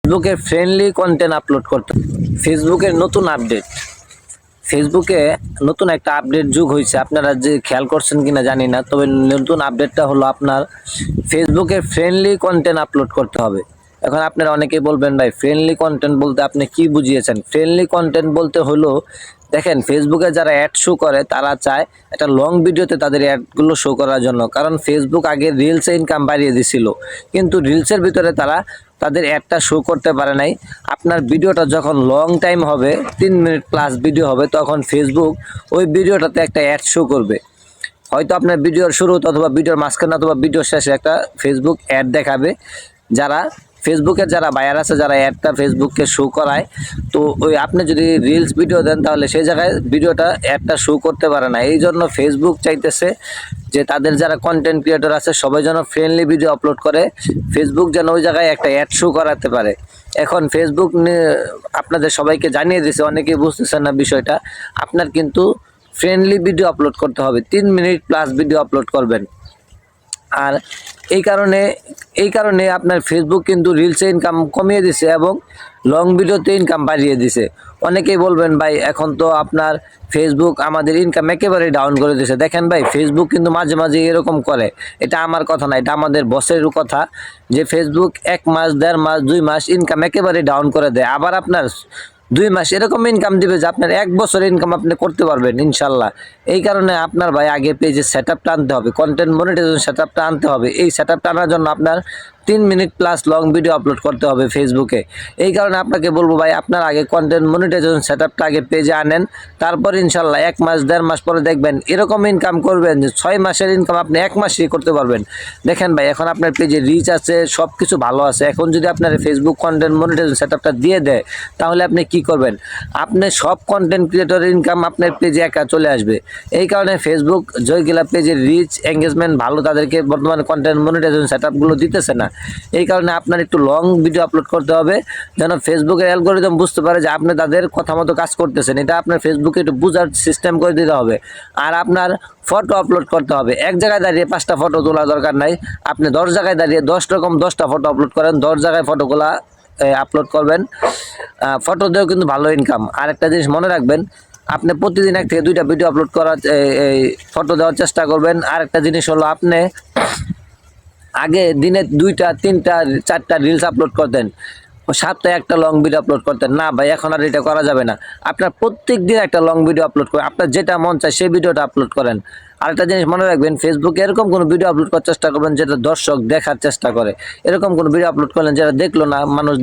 ফেসবুকে friendly content upload করতে। ফেসবুকের নতুন আপডেট, ফেসবুকে নতুন একটা আপডেট যুগ হয়েছে, আপনারা যে খেয়াল করছেন কিনা জানি না, তবে নতুন আপডেটটা হলো আপনার ফেসবুকে ফ্রেন্ডলি কন্টেন্ট আপলোড করতে হবে। এখন আপনারা অনেকেই বলবেন ভাই ফ্রেন্ডলি কন্টেন্ট বলতে আপনি কি বুঝিয়েছেন? ফ্রেন্ডলি কন্টেন্ট বলতে হলো, দেখেন ফেসবুকে যারা অ্যাড শো করে তারা চায় একটা লং ভিডিওতে তাদের অ্যাডগুলো শো করার জন্য, কারণ ফেসবুক আগে রিলসে ইনকাম বাড়িয়ে দিছিল, কিন্তু রিলসের ভিতরে তারা তাদের অ্যাডটা শো করতে পারে নাই। আপনার ভিডিওটা যখন লং টাইম হবে, 3 মিনিট প্লাস ভিডিও হবে, তখন ফেসবুক ওই ভিডিওটাতে একটা অ্যাড শো করবে। হয়তো আপনার ভিডিওর শুরুতে অথবা ভিডিওর মাঝখানে অথবা ভিডিওর শেষে একটা ফেসবুক অ্যাড দেখাবে। যারা ফেসবুকের যারা বায়ার আছে, যারা অ্যাডটা ফেসবুককে শো করায়, তো ওই আপনি যদি রিলস ভিডিও দেন তাহলে সেই জায়গায় ভিডিওটা অ্যাডটা শো করতে পারে না। এই জন্য ফেসবুক চাইতেছে যে তাদের যারা কন্টেন্ট ক্রিয়েটর আছে সবাই যেন ফ্রেন্ডলি ভিডিও আপলোড করে, ফেসবুক যেন ওই জায়গায় একটা অ্যাড শো করাতে পারে। এখন ফেসবুক আপনাদের সবাইকে জানিয়ে দিয়েছে, অনেকেই বুঝতেছেন না বিষয়টা। আপনার কিন্তু ফ্রেন্ডলি ভিডিও আপলোড করতে হবে, 3 মিনিট প্লাস ভিডিও আপলোড করবেন। আর এই কারণে আপনার ফেসবুক কিন্তু রিলসে ইনকাম কমিয়ে দিছে এবং লং ভিডিওতে ইনকাম বাড়িয়ে দিছে। অনেকেই বলবেন ভাই এখন তো আপনার ফেসবুক আমাদের ইনকাম একেবারে ডাউন করে দিয়েছে। দেখেন ভাই, ফেসবুক কিন্তু মাঝে মাঝে এরকম করে, এটা আমার কথা না, এটা আমাদের বসেরও কথা, যে ফেসবুক 1 মাস 1.5 মাস 2 মাস ইনকাম একেবারে ডাউন করে দেয়, আবার আপনার 2 মাস এরকম ইনকাম দিবে যে আপনার 1 বছর ইনকাম আপনি করতে পারবেন ইনশাল্লাহ। এই কারণে আপনার ভাই আগে পেজের সেট আপটা আনতে হবে, কন্টেন্ট মনিটাইজেশন সেট আপটা আনতে হবে। এই সেট আপটা আনার জন্য আপনার 3 minute plus long video upload করতে হবে ফেসবুকে। এই কারণে আপনাকে বলবো ভাই, আপনার আগে কন্টেন্ট মনিটাইজেশন সেট আপটা আগে পেজে আনেন, তারপর ইনশাল্লাহ 1 মাস 1.5 মাস পরে দেখবেন এরকম ইনকাম করবেন যে 6 মাসের ইনকাম আপনি 1 মাসেই করতে পারবেন। দেখেন ভাই, এখন আপনার পেজে রিচ আছে, সব কিছু ভালো আছে, এখন যদি আপনার ফেসবুক কন্টেন্ট মনিটাইজেশন সেট আপটা দিয়ে দেয় তাহলে আপনি কি করবেন? আপনি সব কন্টেন্ট ক্রিয়েটরের ইনকাম আপনার পেজে একা চলে আসবে। এই কারণে ফেসবুক যেগুলা পেজের রিচ এঙ্গেজমেন্ট ভালো, তাদেরকে বর্তমানে কন্টেন্ট মনিটাইজেশন সেট আপগুলো দিতেছে না। এই কারণে আপনার একটু লং ভিডিও আপলোড করতে হবে, যেন ফেসবুকের অ্যালগোরিদম বুঝতে পারে যে আপনি তাদের কথা মতো কাজ করতেছেন। এটা আপনার ফেসবুকে একটু বোঝার সিস্টেম করে দিতে হবে। আর আপনার ফটো আপলোড করতে হবে, এক জায়গায় দাঁড়িয়ে 5টা ফটো তোলা দরকার নাই, আপনি 10 জায়গায় দাঁড়িয়ে 10 রকম 10টা ফটো আপলোড করেন, 10 জায়গায় ফটোগুলা আপলোড করবেন। ফটো দিয়েও কিন্তু ভালো ইনকাম। আর একটা জিনিস মনে রাখবেন, আপনি প্রতিদিন 1 থেকে 2টা ভিডিও আপলোড করার ফটো দেওয়ার চেষ্টা করবেন। আর একটা জিনিস হলো, আপনি আগে দিনে 2টা 3টা 4টা রিলস আপলোড করতেন, সপ্তাহে একটা লং ভিডিও আপলোড করতেন না ভাই, এখন আর এটা করা যাবে না। আপনার প্রত্যেক দিন একটা লং ভিডিও আপলোড করেন, আপনার যেটা মন চায় সেই ভিডিওটা আপলোড করেন। আরেকটা জিনিস মনে রাখবেন, ফেসবুকে এরকম কোনো ভিডিও আপলোড করার চেষ্টা করবেন যেটা দর্শক দেখার চেষ্টা করে। এরকম কোনো ভিডিও আপলোড করলেন যেটা দেখলো না, মানুষ